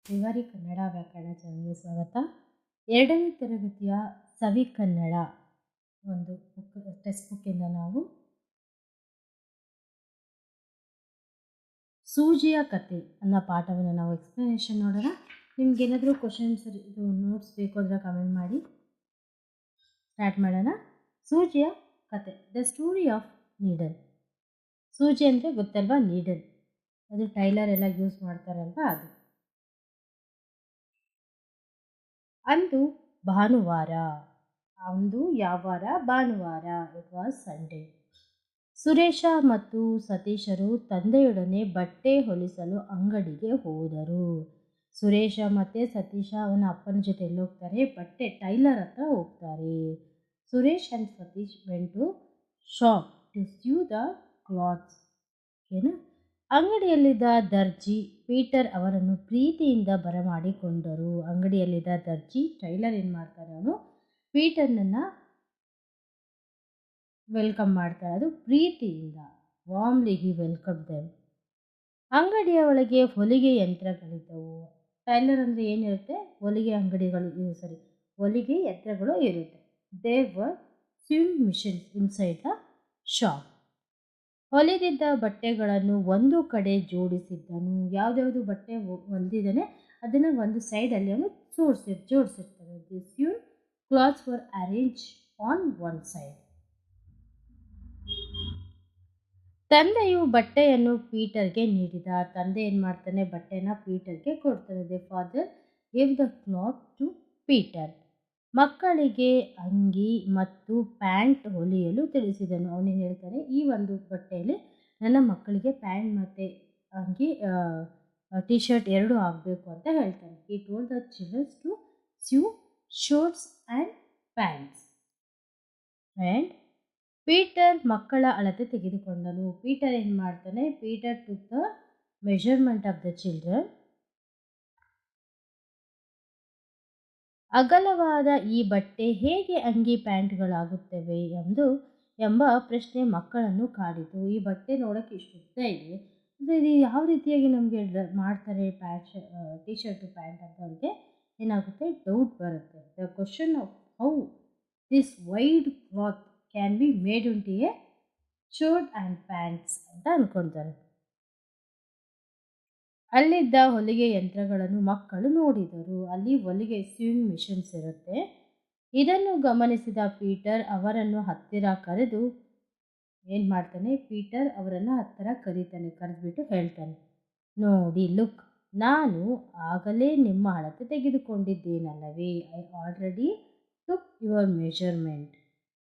ಶ್ರೀವಾರಿ ಕನ್ನಡ ವ್ಯಾಕರಣ ಚಾನಲ್ಗೆ ಸ್ವಾಗತ. 2ನೇ ತರಗತಿಯ ಸವಿಕನ್ನಡ ಒಂದು ಟೆಕ್ಸ್ಟ್ ಬುಕ್ಕಿಂದ ನಾವು ಸೂಜಿಯ ಕತೆ ಅನ್ನೋ ಪಾಠವನ್ನು ನಾವು ಎಕ್ಸ್ಪ್ಲನೇಷನ್ ನೋಡೋಣ. ನಿಮ್ಗೇನಾದರೂ ಕ್ವಶನ್ಸ್ ಇದು ನೋಟ್ಸ್ ಬೇಕು ಅಂದರೆ ಕಮೆಂಟ್ ಮಾಡಿ. ಸ್ಟಾರ್ಟ್ ಮಾಡೋಣ. ಸೂಜಿಯ ಕತೆ, ದ ಸ್ಟೋರಿ ಆಫ್ ನೀಡಲ್. ಸೂಜಿ ಅಂದರೆ ಗೊತ್ತಲ್ವಾ, ನೀಡಲ್. ಅದು ಟೈಲರ್ ಎಲ್ಲ ಯೂಸ್ ಮಾಡ್ತಾರಲ್ವಾ ಅದು. ಅಂದು ಭಾನುವಾರ. ಅಂದು ಯಾವ ವಾರ? ಭಾನುವಾರ. It was Sunday. ಸುರೇಶ ಮತ್ತು ಸತೀಶರು ತಂದೆಯೊಡನೆ ಬಟ್ಟೆ ಹೊಲಿಸಲು ಅಂಗಡಿಗೆ ಹೋದರು. ಸುರೇಶ ಮತ್ತು ಸತೀಶ ಅವನ ಅಪ್ಪನ ಜೊತೆ ಎಲ್ಲಿ ಹೋಗ್ತಾರೆ? ಬಟ್ಟೆ ಟೈಲರ್ ಹತ್ರ ಹೋಗ್ತಾರೆ. Suresh and Satish went to shop to sew the clothes. ಓಕೆನಾ? ಅಂಗಡಿಯಲ್ಲಿದ್ದ ದರ್ಜಿ ಪೀಟರ್ ಅವರನ್ನು ಪ್ರೀತಿಯಿಂದ ಬರಮಾಡಿಕೊಂಡರು. ಅಂಗಡಿಯಲ್ಲಿದ್ದ ದರ್ಜಿ ಟೈಲರ್ ಏನು ಮಾಡ್ತಾರೆ, ಅವನು ಪೀಟರ್ನನ್ನು ವೆಲ್ಕಮ್ ಮಾಡ್ತಾರೆ. ಅದು ಪ್ರೀತಿಯಿಂದ, ವಾರ್ಮ್ಲಿ ಹಿ ವೆಲ್ಕಮ್ ದೆಮ್. ಅಂಗಡಿಯ ಒಳಗೆ ಹೊಲಿಗೆ ಯಂತ್ರಗಳಿದ್ದವು. ಟೈಲರ್ ಅಂದರೆ ಏನಿರುತ್ತೆ? ಹೊಲಿಗೆ ಹೊಲಿಗೆ ಯಂತ್ರಗಳು ಇರುತ್ತೆ. They were sewing machines inside the shop. ಹೊಲಿದಿದ್ದ ಬಟ್ಟೆಗಳನ್ನು ಒಂದು ಕಡೆ ಜೋಡಿಸಿದ್ದನು. ಯಾವುದ್ಯಾವುದು ಬಟ್ಟೆ ಹೊಲಿದಿದ್ದಾನೆ ಅದನ್ನು ಒಂದು ಸೈಡಲ್ಲಿ ಅವನು ಜೋಡಿಸಿರ್ತಾರೆ. This sewn clothes were arrange on one side. ತಂದೆಯು ಬಟ್ಟೆಯನ್ನು ಪೀಟರ್ಗೆ ನೀಡಿದ. ತಂದೆ ಏನು ಮಾಡ್ತಾನೆ? ಬಟ್ಟೆನ ಪೀಟರ್ಗೆ ಕೊಡ್ತಾನೆ. The father gave the cloth to Peter. ಮಕ್ಕಳಿಗೆ ಅಂಗಿ ಮತ್ತು ಪ್ಯಾಂಟ್ ಹೊಲಿಯಲು ತಿಳಿಸಿದನು. ಅವನೇನು ಹೇಳ್ತಾನೆ, ಈ ಒಂದು ಬಟ್ಟೆಯಲ್ಲಿ ನನ್ನ ಮಕ್ಕಳಿಗೆ ಪ್ಯಾಂಟ್ ಮತ್ತು ಅಂಗಿ ಟಿ ಶರ್ಟ್ ಎರಡೂ ಆಗಬೇಕು ಅಂತ ಹೇಳ್ತಾನೆ. He told the childrens to sew shirts and pants. And Peter ಮಕ್ಕಳ ಅಳತೆ ತೆಗೆದುಕೊಂಡನು. ಪೀಟರ್ ಏನು ಮಾಡ್ತಾನೆ? Peter took the measurement of the children. ಅಗಲವಾದ ಈ ಬಟ್ಟೆ ಹೇಗೆ ಅಂಗಿ ಪ್ಯಾಂಟ್ಗಳಾಗುತ್ತವೆ ಎಂಬ ಪ್ರಶ್ನೆ ಮಕ್ಕಳನ್ನು ಕಾಡಿತು. ಈ ಬಟ್ಟೆ ನೋಡೋಕ್ಕೆ ಇಷ್ಟು ಉದ್ದ ಇದೆ, ಅಂದರೆ ಇದು ಯಾವ ರೀತಿಯಾಗಿ ನಮಗೆ ಮಾಡ್ತಾರೆ ಟಿ ಶರ್ಟು ಪ್ಯಾಂಟ್ ಅಂತ ಅವ್ರಿಗೆ ಏನಾಗುತ್ತೆ? ಡೌಟ್ ಬರುತ್ತೆ. The question of how this wide cloth can be made into A shirt and pants ಅಂತ ಅಂದ್ಕೊಳ್ತಾರೆ. ಅಲ್ಲಿದ್ದ ಹೊಲಿಗೆ ಯಂತ್ರಗಳನ್ನು ಮಕ್ಕಳು ನೋಡಿದರು. ಅಲ್ಲಿ ಹೊಲಿಗೆ ಸ್ಯೂಯಿಂಗ್ ಮಿಷನ್ಸ್ ಇರುತ್ತೆ. ಇದನ್ನು ಗಮನಿಸಿದ ಪೀಟರ್ ಅವರನ್ನು ಹತ್ತಿರ ಕರೆದು ಏನು ಮಾಡ್ತಾನೆ? ಪೀಟರ್ ಅವರನ್ನು ಹತ್ತಿರ ಕರೆದ್ಬಿಟ್ಟು ಹೇಳ್ತಾನೆ, ನೋಡಿ, ಲುಕ್, ನಾನು ಆಗಲೇ ನಿಮ್ಮ ಅಳತೆ ತೆಗೆದುಕೊಂಡಿದ್ದೇನಲ್ಲವೇ? I already took your measurement.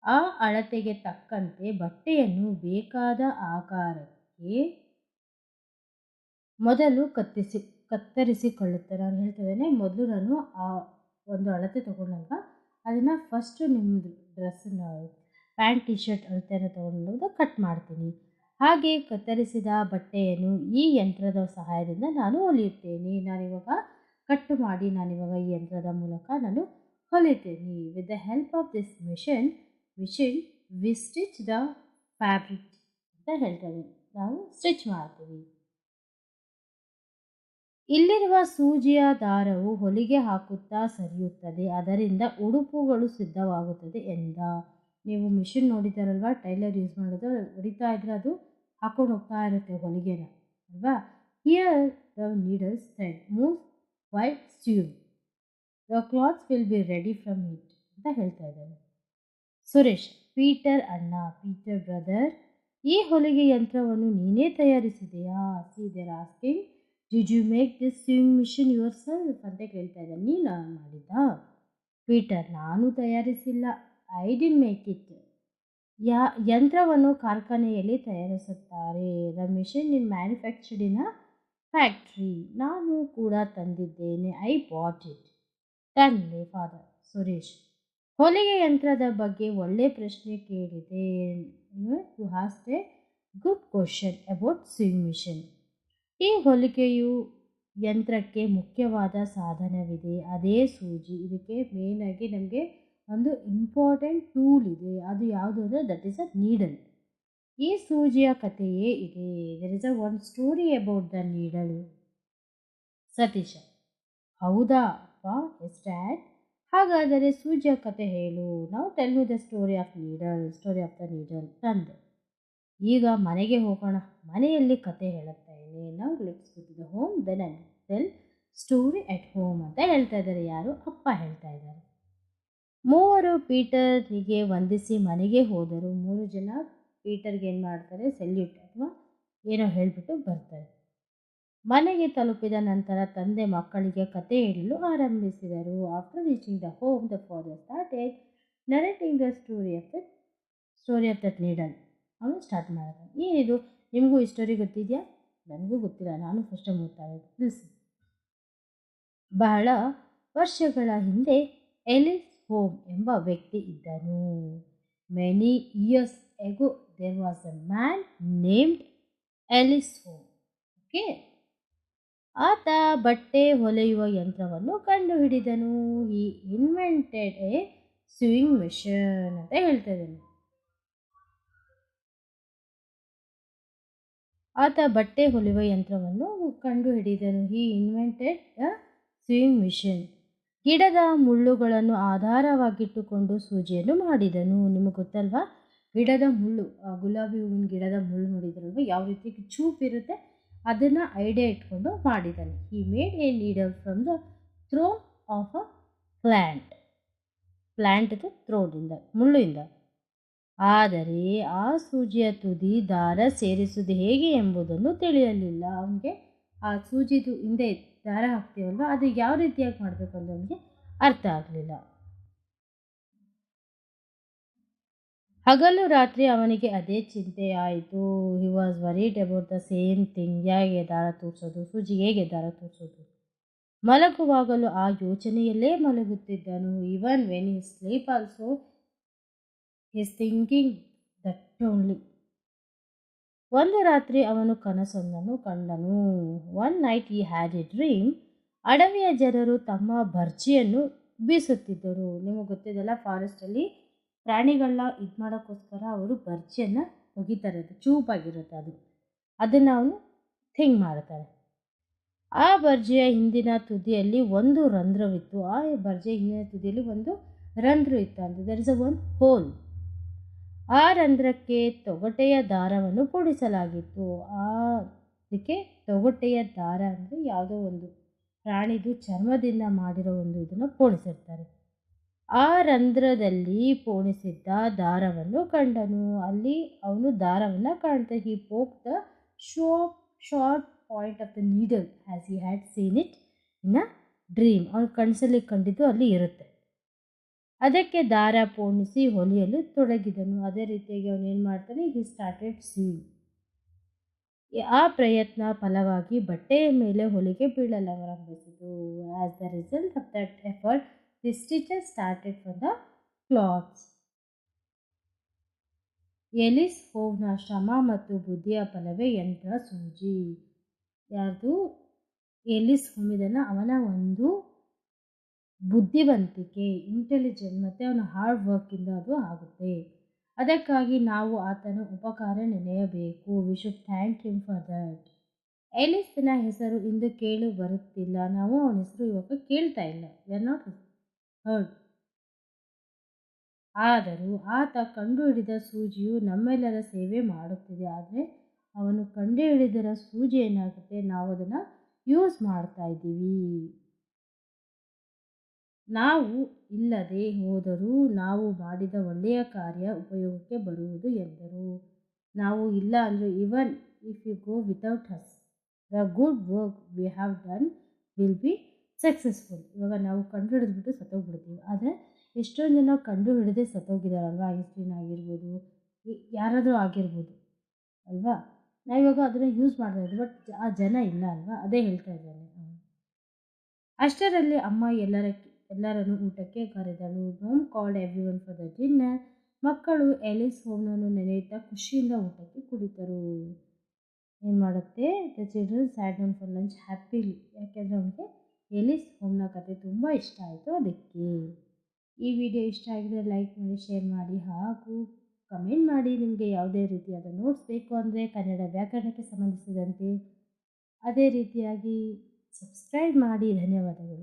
ಆ ಅಳತೆಗೆ ತಕ್ಕಂತೆ ಬಟ್ಟೆಯನ್ನು ಬೇಕಾದ ಆಕಾರಕ್ಕೆ ಮೊದಲು ಕತ್ತರಿಸಿಕೊಳ್ಳುತ್ತಾರೆ. ನಾನು ಹೇಳ್ತಿದ್ದೇನೆ, ಮೊದಲು ನಾನು ಆ ಒಂದು ಅಳತೆ ತೊಗೊಂಡಾಗ ಅದನ್ನು ಫಸ್ಟು ನಿಮ್ಮದು ಡ್ರೆಸ್ಸನ್ನು ಪ್ಯಾಂಟ್ ಟಿ ಶರ್ಟ್ ಅಳತೆಯನ್ನು ತೊಗೊಂಡು ಕಟ್ ಮಾಡ್ತೀನಿ. ಹಾಗೆ ಕತ್ತರಿಸಿದ ಬಟ್ಟೆಯನ್ನು ಈ ಯಂತ್ರದ ಸಹಾಯದಿಂದ ನಾನು ಹೊಲಿಯುತ್ತೇನೆ. ನಾನಿವಾಗ ಕಟ್ ಮಾಡಿ ಈ ಯಂತ್ರದ ಮೂಲಕ ನಾನು ಹೊಲಿತೇನೆ. With the help of this machine we stitch the fabric ಅಂತ ಹೇಳ್ತಾರೆ. ನಾವು ಸ್ಟಿಚ್ ಮಾಡ್ತೀವಿ. ಇಲ್ಲಿರುವ ಸೂಜಿಯ ದಾರವು ಹೊಲಿಗೆ ಹಾಕುತ್ತಾ ಸರಿಯುತ್ತದೆ, ಅದರಿಂದ ಉಡುಪುಗಳು ಸಿದ್ಧವಾಗುತ್ತದೆ ಎಂದ. ನೀವು ಮಿಷಿನ್ ನೋಡಿದಾರಲ್ವಾ, ಟೈಲರ್ ಯೂಸ್ ಮಾಡೋದು, ಹೊಡಿತಾ ಇದ್ರೆ ಅದು ಹಾಕೊಂಡು ಹೋಗ್ತಾ ಇರುತ್ತೆ ಹೊಲಿಗೆನ ಅಲ್ವಾ. Here the needles thread move while sewing. The clothes will be ready from it ಅಂತ ಹೇಳ್ತಾ ಇದ್ದಾರೆ. ಸುರೇಶ್, ಪೀಟರ್ ಅಣ್ಣ, ಪೀಟರ್ ಬ್ರದರ್, ಈ ಹೊಲಿಗೆ ಯಂತ್ರವನ್ನು ನೀನೇ ತಯಾರಿಸಿದೆಯಾ? See they're asking, did you make this sewing machine yourself ಅಂತ ಕೇಳ್ತಾ ಇದ್ದಾನೆ. ನೀನು ಮಾಡಿದ್ದ? ಪೀಟರ್, ನಾನು ತಯಾರಿಸಿಲ್ಲ. I did make it. ಯಂತ್ರವನ್ನು ಕಾರ್ಖಾನೆಯಲ್ಲಿ ತಯಾರಿಸುತ್ತಾರೆ. The machine in manufactured in a factory. ನಾನು ಕೂಡ ತಂದಿದ್ದೇನೆ. I bought it. ತಂದೆ ಫಾದರ್. ಸುರೇಶ್, ಹೊಲಿಗೆ ಯಂತ್ರದ ಬಗ್ಗೆ ಒಳ್ಳೆ ಪ್ರಶ್ನೆ ಕೇಳಿದೆ. You asked a good question about sewing machine. ಈ ಹೊಲಿಗೆಯು ಯಂತ್ರಕ್ಕೆ ಮುಖ್ಯವಾದ ಸಾಧನವಿದೆ, ಅದೇ ಸೂಜಿ. ಇದಕ್ಕೆ ಮೇಯ್ನಾಗಿ ನಮಗೆ ಒಂದು ಇಂಪಾರ್ಟೆಂಟ್ ಟೂಲ್ ಇದೆ. ಅದು ಯಾವುದು ಅಂದರೆ ದಟ್ ಈಸ್ ಅ ನೀಡಲ್. ಈ ಸೂಜಿಯ ಕಥೆಯೇ ಇದೆ. There is one story about the needle. Satish, ಹೌದಾ ಅಪ್ಪ, ಎಸ್ ಡ್ಯಾಡ್. ಹಾಗಾದರೆ ಸೂಜಿಯ ಕತೆ ಹೇಳು. ನಾವು tell me the story of the needle ತಂದೆ. ಈಗ ಮನೆಗೆ ಹೋಗೋಣ, ಮನೆಯಲ್ಲಿ ಕತೆ ಹೇಳುತ್ತೇನೆ. ನಾವು let's go to the home then I tell story at home ಅಂತ ಹೇಳ್ತಾ ಇದ್ದಾರೆ. ಯಾರು? ಅಪ್ಪ ಹೇಳ್ತಾ ಇದ್ದಾರೆ. ಮೂವರು ಪೀಟರ್ನಿಗೆ ವಂದಿಸಿ ಮನೆಗೆ ಹೋದರು. 3 ಜನ ಪೀಟರ್ಗೆ ಏನು ಮಾಡ್ತಾರೆ, ಸೆಲ್ಯೂಟ್ ಅಥವಾ ಏನೋ ಹೇಳಿಬಿಟ್ಟು ಬರ್ತಾರೆ. ಮನೆಗೆ ತಲುಪಿದ ನಂತರ ತಂದೆ ಮಕ್ಕಳಿಗೆ ಕತೆ ಹೇಳಲು ಆರಂಭಿಸಿದರು. After reaching the home the father started narrating the story of that needle. ಅವನು ಸ್ಟಾರ್ಟ್ ಮಾಡಿದ. ಏನಿದು, ನಿಮಗೂ ಈ ಸ್ಟೋರಿ ಗೊತ್ತಿದೆಯಾ? ನನಗೂ ಗೊತ್ತಿಲ್ಲ, ನಾನು ಫಸ್ಟ್ ಟೈಮ್ ಓದ್ತಾ ಇರೋದು. ತಿಳಿಸಿ. ಬಹಳ ವರ್ಷಗಳ ಹಿಂದೆ ಎಲಿಸ್ ಹೋಮ್ ಎಂಬ ವ್ಯಕ್ತಿ ಇದ್ದನು. Many years ago there was a man named Elias Howe. Okay. ಆತ ಬಟ್ಟೆ ಹೊಲೆಯುವ ಯಂತ್ರವನ್ನು ಕಂಡುಹಿಡಿದನು. ಈ ಇನ್ವೆಂಟೆಡ್ ಎ ಸ್ಯೂಯಿಂಗ್ ಮೆಷಿನ್ ಅಂತ ಹೇಳ್ತಾ ಇದ್ದಾನೆ. ಆತ ಬಟ್ಟೆ ಹೊಲೆಯುವ ಯಂತ್ರವನ್ನು ಕಂಡುಹಿಡಿದನು. ಹಿ ಇನ್ವೆಂಟೆಡ್ ಅ ಸ್ಯೂಯಿಂಗ್ ಮಿಷನ್. ಗಿಡದ ಮುಳ್ಳುಗಳನ್ನು ಆಧಾರವಾಗಿಟ್ಟುಕೊಂಡು ಸೂಜಿಯನ್ನು ಮಾಡಿದನು. ನಿಮಗೆ ಗೊತ್ತಲ್ವಾ, ಗಿಡದ ಮುಳ್ಳು, ಗುಲಾಬಿ ಹೂವಿನ ಗಿಡದ ಮುಳ್ಳು ನೋಡಿದ್ರಲ್ವ, ಯಾವ ರೀತಿ ಚೂಪಿರುತ್ತೆ, ಅದನ್ನು ಐಡಿಯಾ ಇಟ್ಕೊಂಡು ಮಾಡಿದ್ದಾನೆ. He made a needle from the thorn of a plant ಥ್ರೋನಿಂದ, ಮುಳ್ಳಿಂದ. ಆದರೆ ಆ ಸೂಜಿಯ ತುದಿ ದಾರ ಸೇರಿಸುವುದು ಹೇಗೆ ಎಂಬುದನ್ನು ತಿಳಿಯಲಿಲ್ಲ ಅವನಿಗೆ. ಆ ಸೂಜಿದು ಹಿಂದೆ ದಾರ ಹಾಕ್ತೀವಲ್ವ, ಅದು ಯಾವ ರೀತಿಯಾಗಿ ಮಾಡಬೇಕು ಅಂತ ಅವನಿಗೆ ಅರ್ಥ ಆಗಲಿಲ್ಲ. ಹಗಲು ರಾತ್ರಿ ಅವನಿಗೆ ಅದೇ ಚಿಂತೆ ಆಯಿತು. He was worried about the same thing. ಹೇಗೆ ದಾರ ತೋರಿಸೋದು, ಸೂಜಿ ಹೇಗೆ ದಾರ ತೋರಿಸೋದು. ಮಲಗುವಾಗಲೂ ಆ ಯೋಚನೆಯಲ್ಲೇ ಮಲಗುತ್ತಿದ್ದನು. Even when he sleep also is thinking that only. ಒಂದು ರಾತ್ರಿ ಅವನು ಕನಸೊಂದನ್ನು ಕಂಡನು. One night he had a dream. ಅಡವಿಯ ಜನರು ತಮ್ಮ ಭರ್ಜಿಯನ್ನು ಬೀಸುತ್ತಿದ್ದರು. ನಿಮಗೆ ಗೊತ್ತಿದೆಲ್ಲ, ಫಾರೆಸ್ಟಲ್ಲಿ ಪ್ರಾಣಿಗಳನ್ನ ಇದು ಮಾಡೋಕ್ಕೋಸ್ಕರ ಅವರು ಭರ್ಜಿಯನ್ನು ಒಗಿತಾರೆ. ಅದು ಚೂಪಾಗಿರುತ್ತೆ, ಅದನ್ನು ಅವನು ಥಿಂಕ್ ಮಾಡ್ತಾರೆ. ಆ ಭರ್ಜಿಯ ಹಿಂದಿನ ತುದಿಯಲ್ಲಿ ಒಂದು ರಂಧ್ರವಿತ್ತು. ಆ ಭರ್ಜಿಯ ಹಿಂದಿನ ತುದಿಯಲ್ಲಿ ಒಂದು ರಂಧ್ರ ಇತ್ತು ಅಂತ. There is a one hole. ಆ ರಂಧ್ರಕ್ಕೆ ತೊಗಟೆಯ ದಾರವನ್ನು ಪೋಣಿಸಲಾಗಿತ್ತು. ಅದಕ್ಕೆ ತೊಗಟೆಯ ದಾರ ಅಂದರೆ ಯಾವುದೋ ಒಂದು ಪ್ರಾಣಿದು ಚರ್ಮದಿಂದ ಮಾಡಿರೋ ಒಂದು ಇದನ್ನು ಪೋಣಿಸಿರ್ತಾರೆ. ಆ ರಂಧ್ರದಲ್ಲಿ ಪೋಣಿಸಿದ್ದ ದಾರವನ್ನು ಕಂಡನು. ಅಲ್ಲಿ ಅವನು ದಾರವನ್ನು ಕಾಣ್ತಾ. He poke the short point of the needle as he had seen it in a dream. ಅವನು ಕನಸಲ್ಲಿ ಕಂಡಿದ್ದು ಅಲ್ಲಿ ಇರುತ್ತೆ. ಅದಕ್ಕೆ ದಾರ ಪೋಣಿಸಿ ಹೊಲಿಯಲು ತೊಡಗಿದನು. ಅದೇ ರೀತಿಯಾಗಿ ಅವನು ಏನು ಮಾಡ್ತಾನೆ, ಹಿ ಸ್ಟಾರ್ಟೆಡ್ ಸೀಯಿಂಗ್. ಆ ಪ್ರಯತ್ನ ಫಲವಾಗಿ ಬಟ್ಟೆಯ ಮೇಲೆ ಹೊಲಿಗೆ ಬೀಳಲಾರಂಭಿಸಿತು. As the result of that effort the stitches started from the clothes. Elias ಹೋಮ್ನ ಶ್ರಮ ಮತ್ತು ಬುದ್ಧಿಯ ಫಲವೇ ಯಂತ್ರ ಸೂಜಿ. ಯಾರ್ದು? ಎಲಿಸ್ ಹೋಮ್ ಇದನ್ನು ಅವನ ಒಂದು ಬುದ್ಧಿವಂತಿಕೆ, ಇಂಟೆಲಿಜೆಂಟ್ ಮತ್ತು ಅವನ ಹಾರ್ಡ್ ವರ್ಕಿಂದ ಅದು ಆಗುತ್ತೆ. ಅದಕ್ಕಾಗಿ ನಾವು ಆತನ ಉಪಕಾರ ನೆನೆಯಬೇಕು. We should thank him for that. ಎಲಿಸ್ನ ಹೆಸರು ಇಂದು ಕೇಳಿ ಬರುತ್ತಿಲ್ಲ. ನಾವು ಅವನ ಹೆಸರು ಇವಾಗ ಕೇಳ್ತಾ ಇಲ್ಲ. We are not heard. ಆದರೂ ಆತ ಕಂಡುಹಿಡಿದ ಸೂಜಿಯು ನಮ್ಮೆಲ್ಲರ ಸೇವೆ ಮಾಡುತ್ತಿದೆ. ಆದರೆ ಅವನು ಕಂಡುಹಿಡಿದಿರೋ ಸೂಜಿ ಏನಾಗುತ್ತೆ, ನಾವು ಅದನ್ನು ಯೂಸ್ ಮಾಡ್ತಾ ಇದ್ದೀವಿ. ನಾವು ಇಲ್ಲದೆ ಹೋದರೂ ನಾವು ಮಾಡಿದ ಒಳ್ಳೆಯ ಕಾರ್ಯ ಉಪಯೋಗಕ್ಕೆ ಬರುವುದು ಎಂದರು. ನಾವು ಇಲ್ಲ ಅಂದರೆ, even if you go without us, the good work we have done will be successful. ಇವಾಗ ನಾವು ಕಂಡು ಹಿಡಿದ್ಬಿಟ್ಟು ಸತ್ತೋಗ್ಬಿಡ್ತೀವಿ. ಆದರೆ ಎಷ್ಟೊಂದು ಜನ ಕಂಡು ಹಿಡಿದೇ ಸತ್ತೋಗಿದಾರಲ್ವ. ಐನ್ಸ್ಟೀನ್ ಆಗಿರ್ಬೋದು, ಯಾರಾದರೂ ಆಗಿರ್ಬೋದು ಅಲ್ವಾ. ನಾವಿವಾಗ ಅದನ್ನು ಯೂಸ್ ಮಾಡ್ತಾ ಇದ್ದೀವಿ, ಬಟ್ ಆ ಜನ ಇಲ್ಲ ಅಲ್ವಾ. ಅದೇ ಹೇಳ್ತಾ ಇದ್ದಾನೆ. ಅಷ್ಟರಲ್ಲಿ ಅಮ್ಮ ಎಲ್ಲರನ್ನು ಊಟಕ್ಕೆ ಕರೆದಳು. Mom called everyone for the dinner. ಮಕ್ಕಳು ಎಲಿಸ್ ಹೋಮ್ನನ್ನು ನೆನೆಯುತ್ತಾ ಖುಷಿಯಿಂದ ಊಟಕ್ಕೆ ಕುಳಿತರು. ಏನು ಮಾಡುತ್ತೆ, the children sat down for lunch happily. ಯಾಕೆಂದರೆ ಅವನಿಗೆ ಎಲಿಸ್ ಹೋಮ್ನ ಕತೆ ತುಂಬ ಇಷ್ಟ ಆಯಿತು. ಅದಕ್ಕೆ ಈ ವಿಡಿಯೋ ಇಷ್ಟ ಆಗಿದ್ರೆ ಲೈಕ್ ಮಾಡಿ, ಶೇರ್ ಮಾಡಿ ಹಾಗೂ ಕಮೆಂಟ್ ಮಾಡಿ. ನಿಮಗೆ ಯಾವುದೇ ರೀತಿಯಾದ ನೋಟ್ಸ್ ಬೇಕು ಅಂದರೆ ಕನ್ನಡ ವ್ಯಾಕರಣಕ್ಕೆ ಸಂಬಂಧಿಸಿದಂತೆ, ಅದೇ ರೀತಿಯಾಗಿ ಸಬ್ಸ್ಕ್ರೈಬ್ ಮಾಡಿ. ಧನ್ಯವಾದಗಳು.